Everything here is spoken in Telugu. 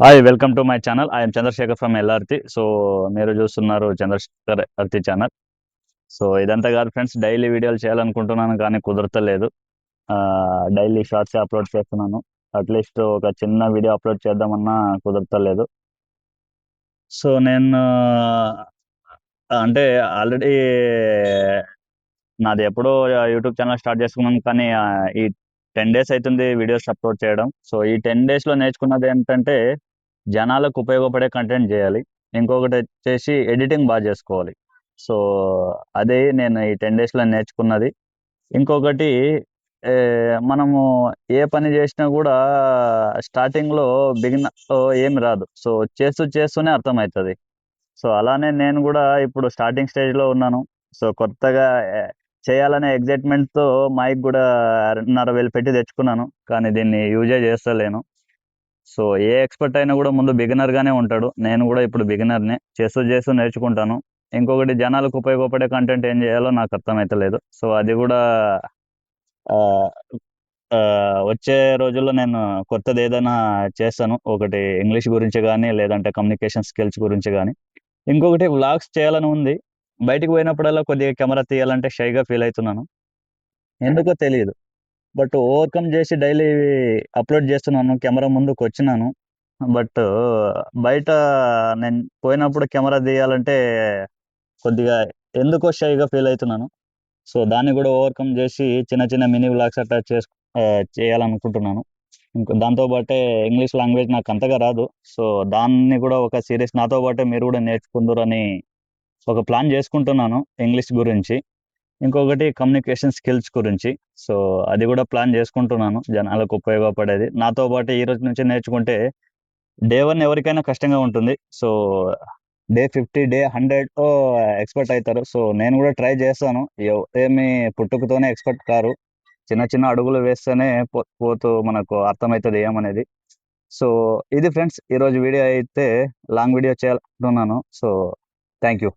Hi welcome to my channel. I'm Chandrashekar from LRT. So మీరు చూస్తున్నారు చంద్రశేఖర్ ఆర్తి ఛానల్. సో ఇదంతా కాదు ఫ్రెండ్స్, డైలీ వీడియోలు చేయాలనుకుంటున్నాను కానీ కుదరతలేదు. డైలీ షార్ట్స్ అప్లోడ్ చేస్తున్నాను. అట్లీస్ట్ ఒక చిన్న వీడియో అప్లోడ్ చేద్దామన్నా కుదరతలేదు. సో నేను అంటే ఆల్రెడీ నాది ఎప్పుడో యూట్యూబ్ ఛానల్ స్టార్ట్ చేసుకున్నాను కానీ ఈ 10 days అవుతుంది వీడియోస్ అప్లోడ్ చేయడం. సో ఈ 10 daysలో నేర్చుకున్నది ఏంటంటే జనాలకు ఉపయోగపడే కంటెంట్ చేయాలి. ఇంకొకటి వచ్చేసి ఎడిటింగ్ బాగా చేసుకోవాలి. సో అదే నేను ఈ 10 daysలో నేర్చుకున్నది. ఇంకొకటి ఏ, మనము ఏ పని చేసినా కూడా స్టార్టింగ్లో బిగినర్లో ఏమి రాదు. సో చేస్తూ చేస్తూనే అర్థమవుతుంది. సో అలానే నేను కూడా ఇప్పుడు స్టార్టింగ్ స్టేజ్లో ఉన్నాను. సో కొత్తగా చేయాలనే ఎగ్జైట్మెంట్తో మైక్ కూడా 2,500 పెట్టి తెచ్చుకున్నాను. కానీ దీన్ని యూజే చేస్తలేను. సో ఏ ఎక్స్పర్ట్ అయినా కూడా ముందు బిగినర్ గానే ఉంటాడు. నేను కూడా ఇప్పుడు బిగినర్నే. చేస్తూ చేస్తూ నేర్చుకుంటాను. ఇంకొకటి జనాలకు ఉపయోగపడే కంటెంట్ ఏం చేయాలో నాకు అర్థమైతలేదు. సో అది కూడా ఆ, ఆ, వచ్చే రోజుల్లో నేను కొత్తది ఏదైనా చేస్తాను. ఒకటి ఇంగ్లీష్ గురించి కానీ లేదంటే కమ్యూనికేషన్ స్కిల్స్ గురించి కానీ. ఇంకొకటి వ్లాగ్స్ చేయాలని ఉంది. బయటికి పోయినప్పుడల్లా కొద్దిగా కెమెరా తీయాలంటే షైగా ఫీల్ అవుతున్నాను. ఎందుకో తెలియదు. బట్ ఓవర్కమ్ చేసి డైలీ అప్లోడ్ చేస్తున్నాను. కెమెరా ముందుకు వచ్చినాను. బట్ బయట నేను పోయినప్పుడు కెమెరా తీయాలంటే కొద్దిగా ఎందుకో షైగా ఫీల్ అవుతున్నాను. సో దాన్ని కూడా ఓవర్కమ్ చేసి చిన్న చిన్న మినీ వ్లాగ్స్ అట్లా ఆ, చేయాలనుకుంటున్నాను. ఇంకా దాంతో పాటే ఇంగ్లీష్ లాంగ్వేజ్ నాకు అంతగా రాదు. సో దాన్ని కూడా ఒక సిరీస్ నాతో పాటే మీరు కూడా నేర్చుకుందరని ఒక ప్లాన్ చేసుకుంటున్నాను ఇంగ్లీష్ గురించి. ఇంకొకటి కమ్యూనికేషన్ స్కిల్స్ గురించి. సో అది కూడా ప్లాన్ చేసుకుంటున్నాను, జనాలకు ఉపయోగపడేది. నాతో పాటు ఈ రోజు నుంచి నేర్చుకుంటే డే 1 ఎవరికైనా కష్టంగా ఉంటుంది. సో డే 50 డే 100 ఎక్స్పర్ట్ అవుతారు. సో నేను కూడా ట్రై చేస్తాను. ఏమి పుట్టుకతోనే ఎక్స్పర్ట్ కారు. చిన్న చిన్న అడుగులు వేస్తేనే పోతూ మనకు అర్థమవుతుంది ఏమనేది. సో ఇది ఫ్రెండ్స్ ఈరోజు వీడియో అయితే లాంగ్ వీడియో చేయాలనుకున్నాను. So thank you.